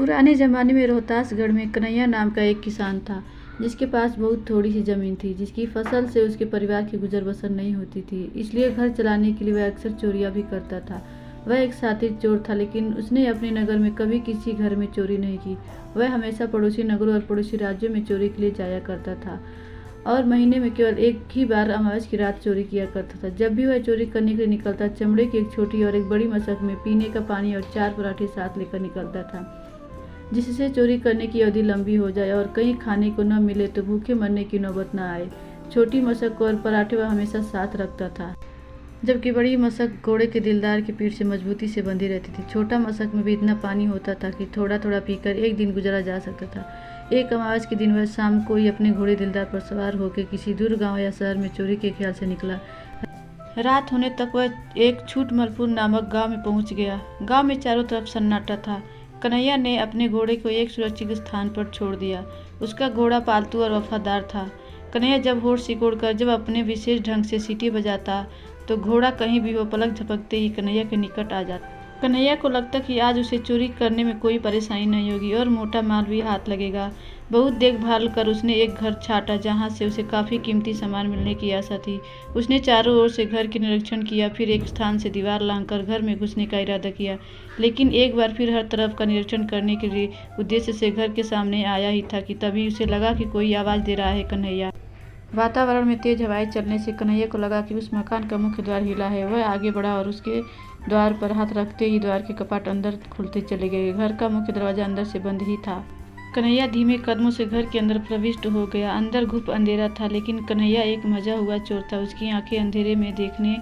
पुराने ज़माने में रोहतासगढ़ में कन्हैया नाम का एक किसान था, जिसके पास बहुत थोड़ी सी ज़मीन थी, जिसकी फसल से उसके परिवार की गुजर बसर नहीं होती थी। इसलिए घर चलाने के लिए वह अक्सर चोरियां भी करता था। वह एक शातिर चोर था, लेकिन उसने अपने नगर में कभी किसी घर में चोरी नहीं की। वह हमेशा पड़ोसी नगरों और पड़ोसी राज्यों में चोरी के लिए जाया करता था और महीने में केवल एक ही बार अमावस की रात चोरी किया करता था। जब भी वह चोरी करने के लिए निकलता, चमड़े की एक छोटी और एक बड़ी मशक में पीने का पानी और 4 पराठे साथ लेकर निकलता था, जिससे चोरी करने की अवधि लंबी हो जाए और कहीं खाने को न मिले तो भूखे मरने की नौबत न आए। छोटी मशक और पराठे वह हमेशा साथ रखता था, जबकि बड़ी मशक घोड़े के दिलदार की पीठ से मजबूती से बंधी रहती थी। छोटा मशक में भी इतना पानी होता था कि थोड़ा थोड़ा पीकर एक दिन गुजरा जा सकता था। एक अमावस के दिन वह शाम को ही अपने घोड़े दिलदार पर सवार होकर किसी दूर गांव या शहर में चोरी के ख्याल से निकला। रात होने तक वह एक छूटमलपुर नामक गांव में पहुंच गया। गांव में चारों तरफ सन्नाटा था। कन्हैया ने अपने घोड़े को एक सुरक्षित स्थान पर छोड़ दिया। उसका घोड़ा पालतू और वफादार था। कन्हैया जब होड़ सिकोड़कर जब अपने विशेष ढंग से सीटी बजाता तो घोड़ा कहीं भी वो पलक झपकते ही कन्हैया के निकट आ जाता। कन्हैया को लगता कि आज उसे चोरी करने में कोई परेशानी नहीं होगी और मोटा माल भी हाथ लगेगा। बहुत देखभाल कर उसने एक घर छाटा, जहाँ से उसे काफ़ी कीमती सामान मिलने की आशा थी। उसने चारों ओर से घर का निरीक्षण किया, फिर एक स्थान से दीवार लांघकर घर में घुसने का इरादा किया। लेकिन एक बार फिर हर तरफ का निरीक्षण करने के लिए उद्देश्य से घर के सामने आया ही था कि तभी उसे लगा कि कोई आवाज़ दे रहा है। कन्हैया। वातावरण में तेज हवाएं चलने से कन्हैया को लगा कि उस मकान का मुख्य द्वार हिला है। वह आगे बढ़ा और उसके द्वार पर हाथ रखते ही द्वार के कपाट अंदर खुलते चले गए। घर का मुख्य दरवाजा अंदर से बंद ही था। कन्हैया धीमे कदमों से घर के अंदर प्रविष्ट हो गया। अंदर घुप अंधेरा था, लेकिन कन्हैया एक मजा हुआ चोर था। उसकी आंखें अंधेरे में देखने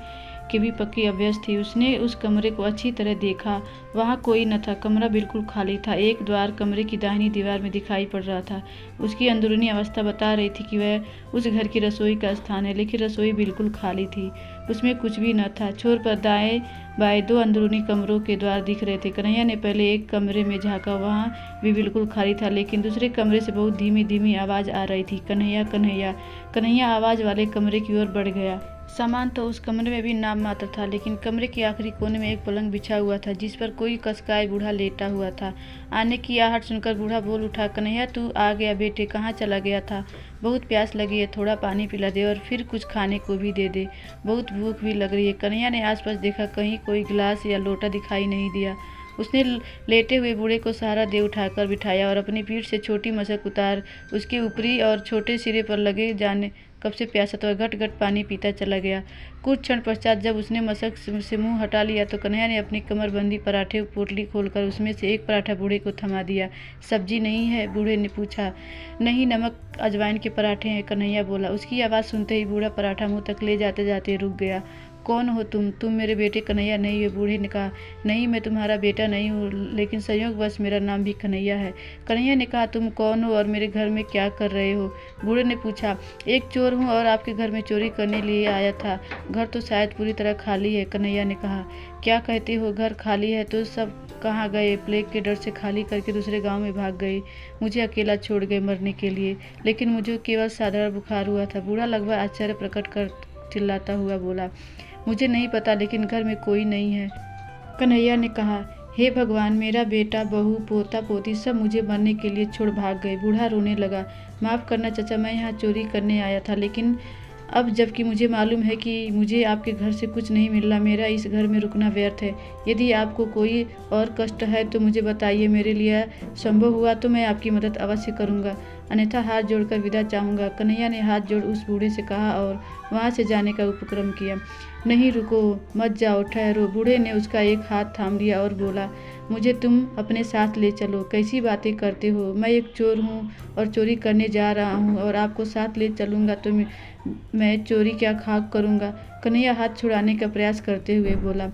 की भी पक्की अभ्यस्त थी। उसने उस कमरे को अच्छी तरह देखा। वहाँ कोई न था। कमरा बिल्कुल खाली था। एक द्वार कमरे की दाहिनी दीवार में दिखाई पड़ रहा था। उसकी अंदरूनी अवस्था बता रही थी कि वह उस घर की रसोई का स्थान है, लेकिन रसोई बिल्कुल खाली थी। उसमें कुछ भी न था। छोर पर दाएं बाएं 2 अंदरूनी कमरों के द्वार दिख रहे थे। कन्हैया ने पहले एक कमरे में झांका, वहाँ भी बिल्कुल खाली था, लेकिन दूसरे कमरे से बहुत धीमी धीमी आवाज़ आ रही थी, कन्हैया कन्हैया। कन्हैया आवाज़ वाले कमरे की ओर बढ़ गया। सामान तो उस कमरे में भी नाम मात्र था, लेकिन कमरे के आखिरी कोने में एक पलंग बिछा हुआ था, जिस पर कोई कसकाय बूढ़ा लेटा हुआ था। आने की आहट सुनकर बूढ़ा बोल उठा, कन्हैया तू आ गया बेटे, कहाँ चला गया था? बहुत प्यास लगी है, थोड़ा पानी पिला दे और फिर कुछ खाने को भी दे दे, बहुत भूख भी लग रही है। कन्हैया ने आसपास देखा, कहीं कोई गिलास या लोटा दिखाई नहीं दिया। उसने लेटे हुए बूढ़े को सहारा दे उठाकर बिठाया और अपनी पीठ से छोटी मशक उतार उसके ऊपरी और छोटे सिरे पर लगे। जाने कब से प्यासा था, घट घट पानी पीता चला गया। कुछ क्षण पश्चात जब उसने मशक से मुंह हटा लिया तो कन्हैया ने अपनी कमरबंदी पराठे पोटली खोलकर उसमें से एक पराठा बूढ़े को थमा दिया। सब्जी नहीं है? बूढ़े ने पूछा। नहीं, नमक अजवाइन के पराठे हैं, कन्हैया बोला। उसकी आवाज़ सुनते ही बूढ़ा पराठा मुंह तक ले जाते जाते रुक गया। कौन हो तुम? तुम मेरे बेटे कन्हैया नहीं हो? बूढ़े ने कहा। नहीं, मैं तुम्हारा बेटा नहीं हूँ, लेकिन संयोगवश मेरा नाम भी कन्हैया है। कन्हैया ने कहा, तुम कौन हो और मेरे घर में क्या कर रहे हो? बूढ़े ने पूछा। एक चोर हूँ और आपके घर में चोरी करने लिए आया था। घर तो शायद पूरी तरह खाली है, कन्हैया ने कहा। क्या कहते हो? घर खाली है तो सब कहाँ गए? प्लेग के डर से खाली करके दूसरे गाँव में भाग गए, मुझे अकेला छोड़ गए मरने के लिए। लेकिन मुझे केवल साधारण बुखार हुआ था। बूढ़ा लगभग आश्चर्य प्रकट कर चिल्लाता हुआ बोला। मुझे नहीं पता, लेकिन घर में कोई नहीं है। कन्हैया ने कहा, हे भगवान, मेरा बेटा बहू पोता पोती सब मुझे मरने के लिए छोड़ भाग गए। बूढ़ा रोने लगा। माफ़ करना चाचा, मैं यहाँ चोरी करने आया था, लेकिन अब जबकि मुझे मालूम है कि मुझे आपके घर से कुछ नहीं मिल रहा, मेरा इस घर में रुकना व्यर्थ है। यदि आपको कोई और कष्ट है तो मुझे बताइए, मेरे लिए संभव हुआ तो मैं आपकी मदद अवश्य करूँगा, अन्यथा हाथ जोड़कर विदा चाहूँगा। कन्हैया ने हाथ जोड़ उस बूढ़े से कहा और वहाँ से जाने का उपक्रम किया। नहीं, रुको, मत जाओ, ठहरो। बूढ़े ने उसका एक हाथ थाम लिया और बोला, मुझे तुम अपने साथ ले चलो। कैसी बातें करते हो? मैं एक चोर हूँ और चोरी करने जा रहा हूँ, और आपको साथ ले चलूँगा तो मैं चोरी क्या खाक करूँगा? कन्हैया हाथ छुड़ाने का प्रयास करते हुए बोला,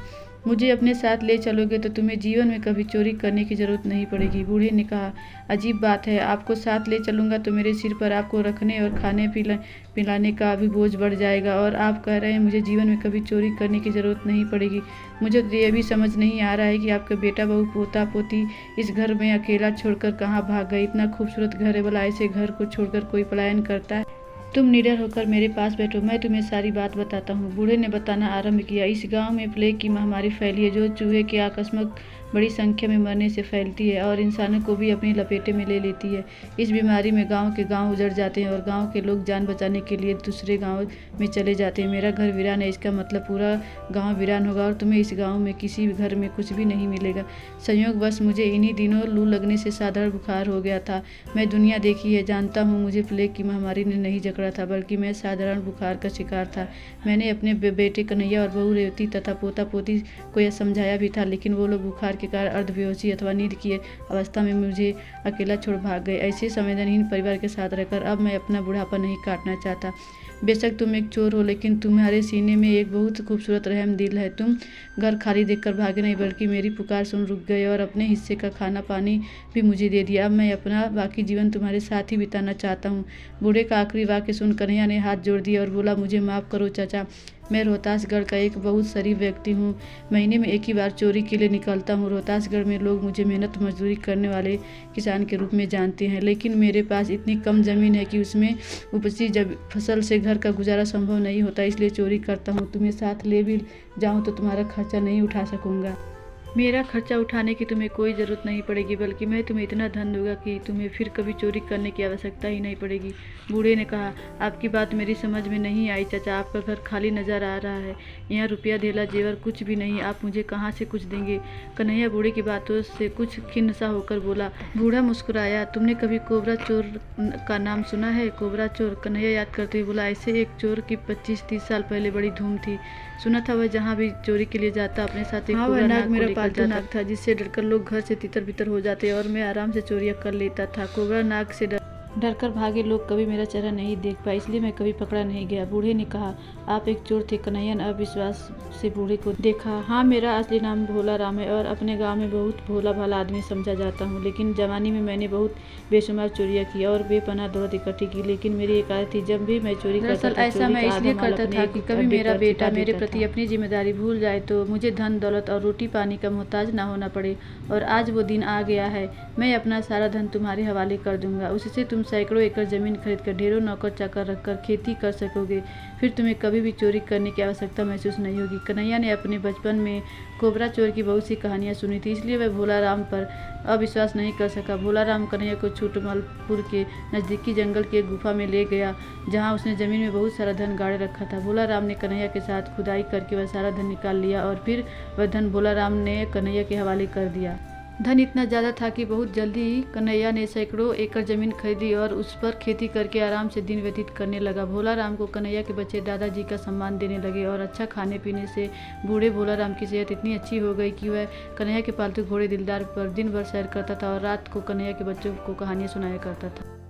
मुझे अपने साथ ले चलोगे तो तुम्हें जीवन में कभी चोरी करने की ज़रूरत नहीं पड़ेगी। बूढ़े ने कहा, अजीब बात है, आपको साथ ले चलूँगा तो मेरे सिर पर आपको रखने और खाने पिलाने का भी बोझ बढ़ जाएगा, और आप कह रहे हैं मुझे जीवन में कभी चोरी करने की ज़रूरत नहीं पड़ेगी। मुझे तो ये भी समझ नहीं आ रहा है कि आपका बेटा बहू पोता पोती इस घर में अकेला छोड़कर कहाँ भाग गए। इतना खूबसूरत घर है, भला ऐसे घर को छोड़कर कोई पलायन करता है? तुम निडर होकर मेरे पास बैठो, मैं तुम्हें सारी बात बताता हूँ। बूढ़े ने बताना आरंभ किया। इस गांव में प्लेग की महामारी फैली है, जो चूहे के आकस्मिक बड़ी संख्या में मरने से फैलती है और इंसानों को भी अपनी लपेटे में ले लेती है। इस बीमारी में गांव के गांव उजड़ जाते हैं और गांव के लोग जान बचाने के लिए दूसरे गांव में चले जाते हैं। मेरा घर वीरान है, इसका मतलब पूरा गांव वीरान होगा और तुम्हें इस गांव में किसी भी घर में कुछ भी नहीं मिलेगा। संयोगवश मुझे इन्हीं दिनों लू लगने से साधारण बुखार हो गया था। मैं दुनिया देखी है, जानता हूँ मुझे प्लेग की महामारी ने नहीं जकड़ा था, बल्कि मैं साधारण बुखार का शिकार था। मैंने अपने बेटे कन्हैया और बहू रेवती तथा पोता पोती को यह समझाया भी था, लेकिन वो लोग बुखार के कारण अर्धबेहोशी अथवा नींद की अवस्था में मुझे अकेला छोड़ भाग गए। ऐसे संवेदनहीन परिवार के साथ रहकर अब मैं अपना बुढ़ापा नहीं काटना चाहता। बेशक तुम एक चोर हो, लेकिन तुम्हारे सीने में एक बहुत खूबसूरत रहम दिल है। तुम घर खाली देखकर भागे नहीं, बल्कि मेरी पुकार सुन रुक गए और अपने हिस्से का खाना पानी भी मुझे दे दिया। अब मैं अपना बाकी जीवन तुम्हारे साथ ही बिताना चाहता हूँ। बूढ़े का आखिरी वाक्य सुन कन्हैया ने हाथ जोड़ दिया और बोला, मुझे माफ़ करो चाचा, मैं रोहतासगढ़ का एक बहुत शरीफ व्यक्ति हूँ। महीने में एक ही बार चोरी के लिए निकलता हूँ। रोहतासगढ़ में लोग मुझे मेहनत मजदूरी करने वाले किसान के रूप में जानते हैं, लेकिन मेरे पास इतनी कम ज़मीन है कि उसमें उपजी फसल से घर का गुजारा संभव नहीं होता, इसलिए चोरी करता हूँ। तुम्हें साथ ले भी जाऊँ तो तुम्हारा खर्चा नहीं उठा सकूँगा। मेरा खर्चा उठाने की तुम्हें कोई ज़रूरत नहीं पड़ेगी, बल्कि मैं तुम्हें इतना धन दूंगा कि तुम्हें फिर कभी चोरी करने की आवश्यकता ही नहीं पड़ेगी। बूढ़े ने कहा, आपकी बात मेरी समझ में नहीं आई चाचा, आपका घर खाली नज़र आ रहा है, यहाँ रुपया धेला जेवर कुछ भी नहीं, आप मुझे कहाँ से कुछ देंगे। कन्हैया बूढ़े की बातों से कुछ खिन्न सा होकर बोला। बूढ़ा मुस्कुराया, तुमने कभी कोबरा चोर का नाम सुना है? कोबरा चोर? कन्हैया याद करते हुए बोला, ऐसे एक चोर की 25-30 साल पहले बड़ी धूम थी। सुना था वह जहाँ भी चोरी के लिए जाता अपने साथ एक कोबरा नाग मेरा पालतू नाग था, जिससे डरकर लोग घर से तितर बितर हो जाते और मैं आराम से चोरियां कर लेता था। कोबरा नाग से डरकर भागे लोग कभी मेरा चेहरा नहीं देख पाए, इसलिए मैं कभी पकड़ा नहीं गया। बूढ़े ने कहा, आप एक चोर थे? कन्हैया ने अविश्वास से बूढ़े को देखा। हाँ, मेरा असली नाम भोला राम है और अपने गांव में बहुत भोला भाला आदमी समझा जाता हूँ, लेकिन जवानी में मैंने बहुत बेशुमार चोरियाँ की और बेपनाह दौलत इकट्ठी की। लेकिन मेरी एक आदत थी, जब भी मैं चोरी करता था, ऐसा मैं इसलिए करता था कि कभी मेरा बेटा मेरे प्रति अपनी जिम्मेदारी भूल जाए तो मुझे धन दौलत और रोटी पानी का मोहताज ना होना पड़े। और आज वो दिन आ गया है। मैं अपना सारा धन तुम्हारे हवाले कर दूंगा, उससे तुम सैकड़ों एकड़ जमीन खरीद कर ढेरों नौकर चाकर रखकर खेती कर सकोगे। फिर तुम्हें कभी भी चोरी करने की आवश्यकता महसूस नहीं होगी। कन्हैया ने अपने बचपन में कोबरा चोर की बहुत सी कहानियां सुनी थी, इसलिए वह भोला राम पर अविश्वास नहीं कर सका। भोला राम कन्हैया को छूटमलपुर के नज़दीकी जंगल की एक गुफा में ले गया, जहां उसने जमीन में बहुत सारा धन गाड़े रखा था। भोला राम ने कन्हैया के साथ खुदाई करके वह सारा धन निकाल लिया और फिर वह धन भोला राम ने कन्हैया के हवाले कर दिया। धन इतना ज़्यादा था कि बहुत जल्दी ही कन्हैया ने सैकड़ों एकड़ ज़मीन खरीदी और उस पर खेती करके आराम से दिन व्यतीत करने लगा। भोला राम को कन्हैया के बच्चे दादाजी का सम्मान देने लगे और अच्छा खाने पीने से बूढ़े भोला राम की सेहत इतनी अच्छी हो गई कि वह कन्हैया के पालतू घोड़े दिलदार पर दिन भर सैर करता था और रात को कन्हैया के बच्चों को कहानियाँ सुनाया करता था।